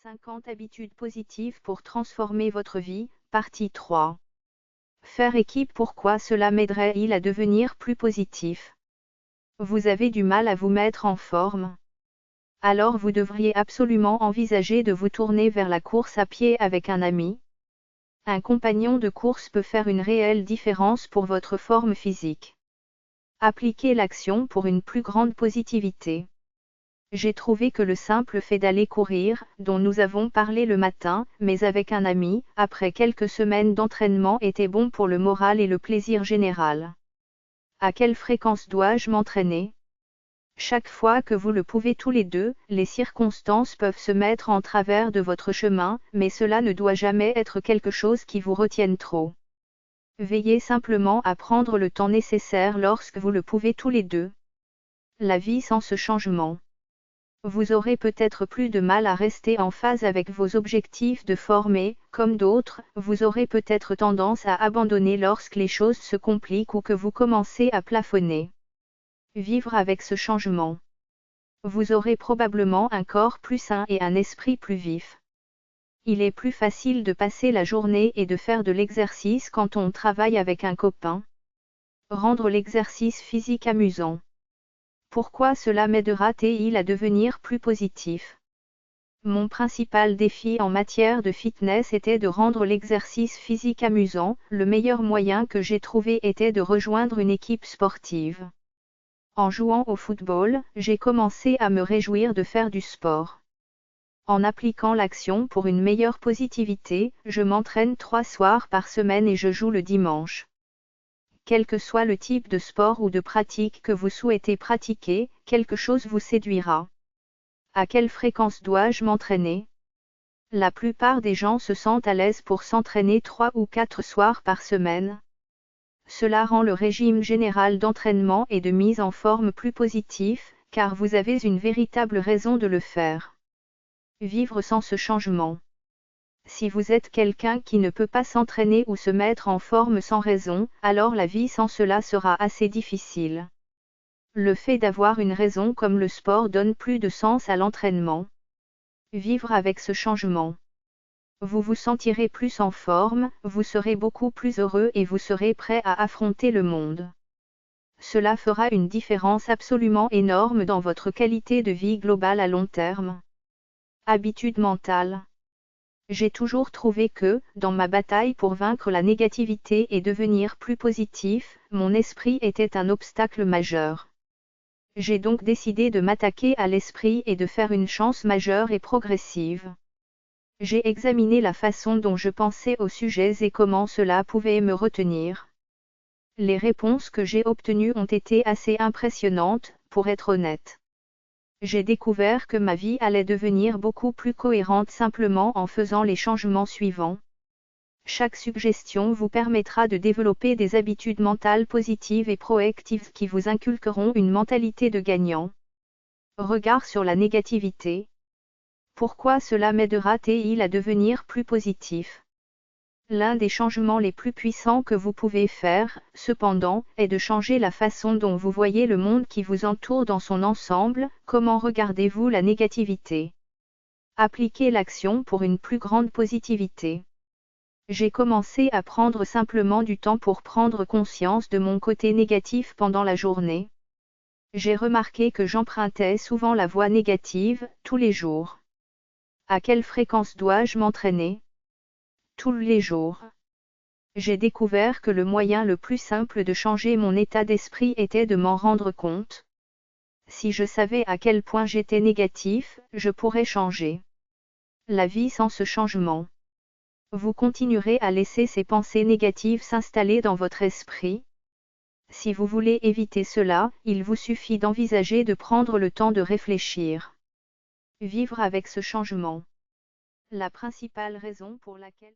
50 habitudes positives pour transformer votre vie, partie 3. Faire équipe. Pourquoi cela m'aiderait-il à devenir plus positif? Vous avez du mal à vous mettre en forme? Alors vous devriez absolument envisager de vous tourner vers la course à pied avec un ami. Un compagnon de course peut faire une réelle différence pour votre forme physique. Appliquez l'action pour une plus grande positivité. J'ai trouvé que le simple fait d'aller courir, dont nous avons parlé le matin, mais avec un ami, après quelques semaines d'entraînement était bon pour le moral et le plaisir général. À quelle fréquence dois-je m'entraîner? Chaque fois que vous le pouvez tous les deux, les circonstances peuvent se mettre en travers de votre chemin, mais cela ne doit jamais être quelque chose qui vous retienne trop. Veillez simplement à prendre le temps nécessaire lorsque vous le pouvez tous les deux. La vie sans ce changement. Vous aurez peut-être plus de mal à rester en phase avec vos objectifs de forme et, comme d'autres, vous aurez peut-être tendance à abandonner lorsque les choses se compliquent ou que vous commencez à plafonner. Vivre avec ce changement. Vous aurez probablement un corps plus sain et un esprit plus vif. Il est plus facile de passer la journée et de faire de l'exercice quand on travaille avec un copain. Rendre l'exercice physique amusant. Pourquoi cela m'aidera-t-il à devenir plus positif? Mon principal défi en matière de fitness était de rendre l'exercice physique amusant. Le meilleur moyen que j'ai trouvé était de rejoindre une équipe sportive. En jouant au football, j'ai commencé à me réjouir de faire du sport. En appliquant l'action pour une meilleure positivité, je m'entraîne 3 soirs par semaine et je joue le dimanche. Quel que soit le type de sport ou de pratique que vous souhaitez pratiquer, quelque chose vous séduira. À quelle fréquence dois-je m'entraîner? La plupart des gens se sentent à l'aise pour s'entraîner 3 ou 4 soirs par semaine. Cela rend le régime général d'entraînement et de mise en forme plus positif, car vous avez une véritable raison de le faire. Vivre sans ce changement. Si vous êtes quelqu'un qui ne peut pas s'entraîner ou se mettre en forme sans raison, alors la vie sans cela sera assez difficile. Le fait d'avoir une raison comme le sport donne plus de sens à l'entraînement. Vivre avec ce changement. Vous vous sentirez plus en forme, vous serez beaucoup plus heureux et vous serez prêt à affronter le monde. Cela fera une différence absolument énorme dans votre qualité de vie globale à long terme. Habitude mentale. J'ai toujours trouvé que, dans ma bataille pour vaincre la négativité et devenir plus positif, mon esprit était un obstacle majeur. J'ai donc décidé de m'attaquer à l'esprit et de faire une chance majeure et progressive. J'ai examiné la façon dont je pensais aux sujets et comment cela pouvait me retenir. Les réponses que j'ai obtenues ont été assez impressionnantes, pour être honnête. J'ai découvert que ma vie allait devenir beaucoup plus cohérente simplement en faisant les changements suivants. Chaque suggestion vous permettra de développer des habitudes mentales positives et proactives qui vous inculqueront une mentalité de gagnant. Regard sur la négativité. Pourquoi cela m'aidera-t-il à devenir plus positif? L'un des changements les plus puissants que vous pouvez faire, cependant, est de changer la façon dont vous voyez le monde qui vous entoure dans son ensemble. Comment regardez-vous la négativité? Appliquez l'action pour une plus grande positivité. J'ai commencé à prendre simplement du temps pour prendre conscience de mon côté négatif pendant la journée. J'ai remarqué que j'empruntais souvent la voie négative, tous les jours. À quelle fréquence dois-je m'entraîner? Tous les jours. J'ai découvert que le moyen le plus simple de changer mon état d'esprit était de m'en rendre compte. Si je savais à quel point j'étais négatif, je pourrais changer. La vie sans ce changement. Vous continuerez à laisser ces pensées négatives s'installer dans votre esprit. Si vous voulez éviter cela, il vous suffit d'envisager de prendre le temps de réfléchir. Vivre avec ce changement. La principale raison pour laquelle